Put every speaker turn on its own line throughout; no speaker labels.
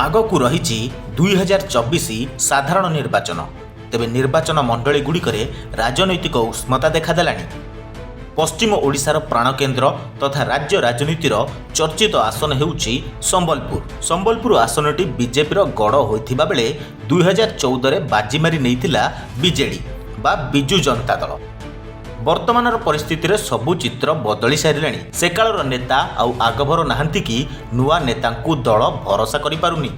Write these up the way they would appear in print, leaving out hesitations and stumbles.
ଆଗକୁ ରହିଛି 2024 ସାଧାରଣ ନିର୍ବାଚନ। ତେବେ ନିର୍ବାଚନ ମଣ୍ଡଳୀଗୁଡ଼ିକରେ ରାଜନୈତିକ ଉଷ୍ମତା ଦେଖାଦେଲାଣି। ପଶ୍ଚିମ ଓଡ଼ିଶାର ପ୍ରାଣକେନ୍ଦ୍ର ତଥା ରାଜ୍ୟ ରାଜନୀତିର ଚର୍ଚ୍ଚିତ ଆସନ ହେଉଛି ସମ୍ବଲପୁର। ସମ୍ବଲପୁର ଆସନଟି ବିଜେପିର ଗଡ଼ ହୋଇଥିବା ବେଳେ 2014ରେ ବାଜି ମାରି ନେଇଥିଲା ବିଜେଡି ବା ବିଜୁ ଜନତା ଦଳ। ବର୍ତ୍ତମାନର ପରିସ୍ଥିତିରେ ସବୁ ଚିତ୍ର ବଦଳି ସାରିଲାଣି। ସେ କାଳର ନେତା ଆଉ ଆଗଭର ନାହାନ୍ତି କି ନୂଆ ନେତାଙ୍କୁ ଦଳ ଭରସା କରିପାରୁନି,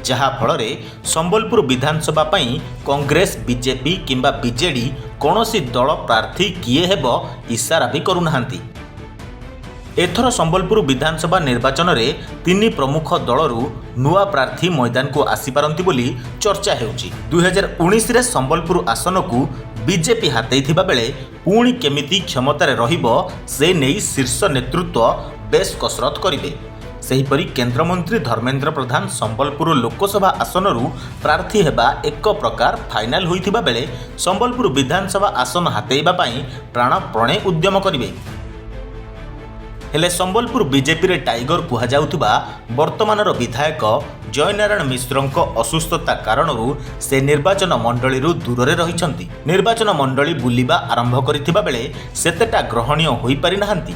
ଯାହାଫଳରେ ସମ୍ବଲପୁର ବିଧାନସଭା ପାଇଁ କଂଗ୍ରେସ, ବିଜେପି କିମ୍ବା ବିଜେଡି କୌଣସି ଦଳ ପ୍ରାର୍ଥୀ କିଏ ହେବ ଇସାରା ବି କରୁନାହାନ୍ତି। ଏଥର ସମ୍ବଲପୁର ବିଧାନସଭା ନିର୍ବାଚନରେ ତିନି ପ୍ରମୁଖ ଦଳରୁ ନୂଆ ପ୍ରାର୍ଥୀ ମଇଦାନକୁ ଆସିପାରନ୍ତି ବୋଲି ଚର୍ଚ୍ଚା ହେଉଛି। 2019ରେ ସମ୍ବଲପୁର ଆସନକୁ ବିଜେପି ହାତେଇଥିବା ବେଳେ ପୁଣି କେମିତି କ୍ଷମତାରେ ରହିବ ସେ ନେଇ ଶୀର୍ଷ ନେତୃତ୍ୱ ବେଶ୍ କସରତ କରିବେ। ସେହିପରି କେନ୍ଦ୍ରମନ୍ତ୍ରୀ ଧର୍ମେନ୍ଦ୍ର ପ୍ରଧାନ ସମ୍ବଲପୁର ଲୋକସଭା ଆସନରୁ ପ୍ରାର୍ଥୀ ହେବା ଏକ ପ୍ରକାର ଫାଇନାଲ ହୋଇଥିବା ବେଳେ ସମ୍ବଲପୁର ବିଧାନସଭା ଆସନ ହାତେଇବା ପାଇଁ ପ୍ରାଣପଣେ ଉଦ୍ୟମ କରିବେ। ହେଲେ ସମ୍ବଲପୁର ବିଜେପିରେ ଟାଇଗର କୁହାଯାଉଥିବା ବର୍ତ୍ତମାନର ବିଧାୟକ ଜୟନାରାୟଣ ମିଶ୍ରଙ୍କ ଅସୁସ୍ଥତା କାରଣରୁ ସେ ନିର୍ବାଚନ ମଣ୍ଡଳୀରୁ ଦୂରରେ ରହିଛନ୍ତି। ନିର୍ବାଚନ ମଣ୍ଡଳୀ ବୁଲିବା ଆରମ୍ଭ କରିଥିବା ବେଳେ ସେତେଟା ଗ୍ରହଣୀୟ ହୋଇପାରିନାହାନ୍ତି।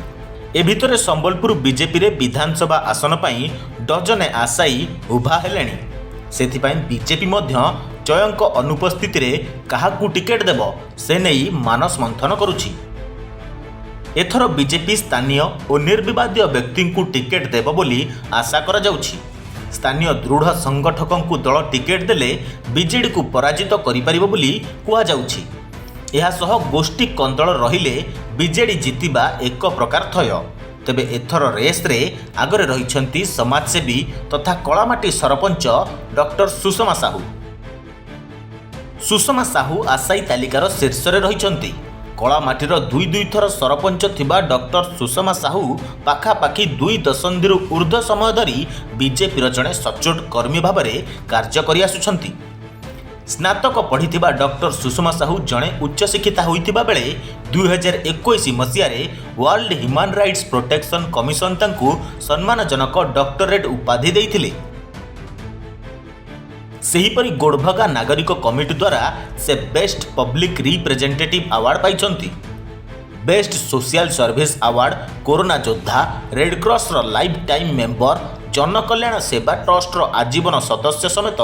ଏ ଭିତରେ ସମ୍ବଲପୁର ବିଜେପିରେ ବିଧାନସଭା ଆସନ ପାଇଁ ଡଜନେ ଆଶାୟୀ ଉଭା ହେଲେଣି। ସେଥିପାଇଁ ବିଜେପି ମଧ୍ୟ ଜୟଙ୍କ ଅନୁପସ୍ଥିତିରେ କାହାକୁ ଟିକେଟ୍ ଦେବ ସେ ନେଇ ମାନସ ମନ୍ଥନ କରୁଛି। ଏଥର ବିଜେପି ସ୍ଥାନୀୟ ଓ ନିର୍ବିବାଦୀୟ ବ୍ୟକ୍ତିଙ୍କୁ ଟିକେଟ୍ ଦେବ ବୋଲି ଆଶା କରାଯାଉଛି। ସ୍ଥାନୀୟ ଦୃଢ଼ ସଂଗଠକଙ୍କୁ ଦଳ ଟିକେଟ୍ ଦେଲେ ବିଜେଡିକୁ ପରାଜିତ କରିପାରିବ ବୋଲି କୁହାଯାଉଛି। ଏହାସହ ଗୋଷ୍ଠୀ କନ୍ଦଳ ରହିଲେ ବିଜେଡି ଜିତିବା ଏକ ପ୍ରକାର ଥୟ। ତେବେ ଏଥର ରେସ୍ରେ ଆଗରେ ରହିଛନ୍ତି ସମାଜସେବୀ ତଥା କଳାମାଟି ସରପଞ୍ଚ ଡକ୍ଟର ସୁଷମା ସାହୁ। ସୁଷମା ସାହୁ ଆଶାୟୀ ତାଲିକାର ଶୀର୍ଷରେ ରହିଛନ୍ତି। କଳାମାଟିର ଦୁଇ ଥର ସରପଞ୍ଚ ଥିବା ଡକ୍ଟର ସୁଷମା ସାହୁ ପାଖାପାଖି 2 ଦଶନ୍ଧିରୁ ଉର୍ଦ୍ଧ୍ୱ ସମୟ ଧରି ବିଜେପିର ଜଣେ ସଚ୍ଚୋଟ କର୍ମୀ ଭାବରେ କାର୍ଯ୍ୟ କରିଆସୁଛନ୍ତି। ସ୍ନାତକ ପଢ଼ିଥିବା ଡକ୍ଟର ସୁଷମା ସାହୁ ଜଣେ ଉଚ୍ଚଶିକ୍ଷିତା ହୋଇଥିବା ବେଳେ 2021 ମସିହାରେ world human rights protection commission ତାଙ୍କୁ ସମ୍ମାନଜନକ ଡକ୍ଟରେଟ୍ ଉପାଧି ଦେଇଥିଲେ। ସେହିପରି ଗୋଡ଼ଭଗା ନାଗରିକ କମିଟି ଦ୍ୱାରା ସେ ବେଷ୍ଟ ପବ୍ଲିକ ରିପ୍ରେଜେଣ୍ଟେଟିଭ୍ ଆୱାର୍ଡ ପାଇଛନ୍ତି। Best social service award, corona ଯୋଦ୍ଧା, ରେଡ୍କ୍ରସର ଲାଇଫ୍ ଟାଇମ୍ ମେମ୍ବର, ଜନକଲ୍ୟାଣ ସେବା ଟ୍ରଷ୍ଟର ଆଜୀବନ ସଦସ୍ୟ ସମେତ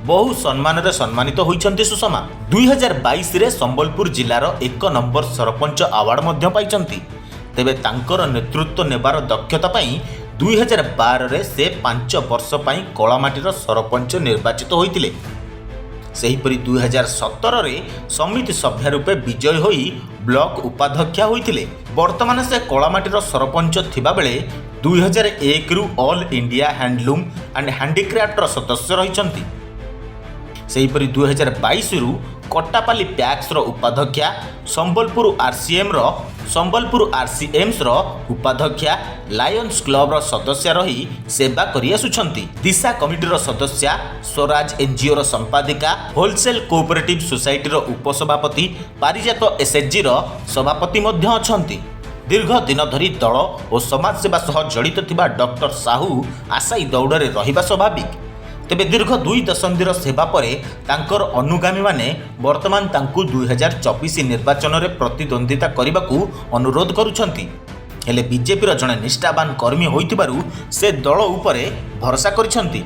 ବହୁ ସମ୍ମାନରେ ସମ୍ମାନିତ ହୋଇଛନ୍ତି ସୁଷମା। 2022ରେ ସମ୍ବଲପୁର ଜିଲ୍ଲାର 1 ନମ୍ବର ସରପଞ୍ଚ ଆୱାର୍ଡ ମଧ୍ୟ ପାଇଛନ୍ତି। ତେବେ ତାଙ୍କର ନେତୃତ୍ୱ ନେବାର ଦକ୍ଷତା ପାଇଁ 2012ରେ ସେ 5 ବର୍ଷ ପାଇଁ କଳାମାଟିର ସରପଞ୍ଚ ନିର୍ବାଚିତ ହୋଇଥିଲେ। ସେହିପରି 2017ରେ ସମିତି ସଭ୍ୟା ରୂପେ ବିଜୟୀ ହୋଇ ବ୍ଲକ ଉପାଧ୍ୟକ୍ଷା ହୋଇଥିଲେ। ବର୍ତ୍ତମାନ ସେ କଳାମାଟିର ସରପଞ୍ଚ ଥିବାବେଳେ 2001ରୁ ଅଲ୍ ଇଣ୍ଡିଆ ହ୍ୟାଣ୍ଡଲୁମ୍ ଆଣ୍ଡ ହ୍ୟାଣ୍ଡିକ୍ରାଫ୍ଟର ସଦସ୍ୟ ରହିଛନ୍ତି। ସେହିପରି 2022ରୁ କଟାପାଲି ପ୍ୟାକ୍ସର ଉପାଧ୍ୟକ୍ଷା, ସମ୍ବଲପୁର ଆର୍ସିଏମ୍ସର ଉପାଧ୍ୟକ୍ଷା, ଲାୟନ୍ସ କ୍ଲବର ସଦସ୍ୟା ରହି ସେବା କରିଆସୁଛନ୍ତି। ଦିଶା କମିଟିର ସଦସ୍ୟା, ସ୍ୱରାଜ ଏନ୍ଜିଓର ସମ୍ପାଦିକା, ହୋଲସେଲ କୋଅପରେଟିଭ ସୋସାଇଟିର ଉପସଭାପତି, ପାରିଜାତ ଏସ୍ଏଚ୍ଜିର ସଭାପତି ମଧ୍ୟ ଅଛନ୍ତି। ଦୀର୍ଘ ଦିନ ଧରି ଦଳ ଓ ସମାଜସେବା ସହ ଜଡ଼ିତ ଥିବା ଡକ୍ଟର ସାହୁ ଆଶାୟୀ ଦୌଡ଼ରେ ରହିବା ସ୍ୱାଭାବିକ। ତେବେ ଦୀର୍ଘ 2 ଦଶନ୍ଧିର ସେବା ପରେ ତାଙ୍କର ଅନୁଗାମୀମାନେ ବର୍ତ୍ତମାନ ତାଙ୍କୁ 2024 ନିର୍ବାଚନରେ ପ୍ରତିଦ୍ୱନ୍ଦ୍ୱିତା କରିବାକୁ ଅନୁରୋଧ କରୁଛନ୍ତି। ହେଲେ ବିଜେପିର ଜଣେ ନିଷ୍ଠାବାନ କର୍ମୀ ହୋଇଥିବାରୁ ସେ ଦଳ ଉପରେ ଭରସା କରିଛନ୍ତି।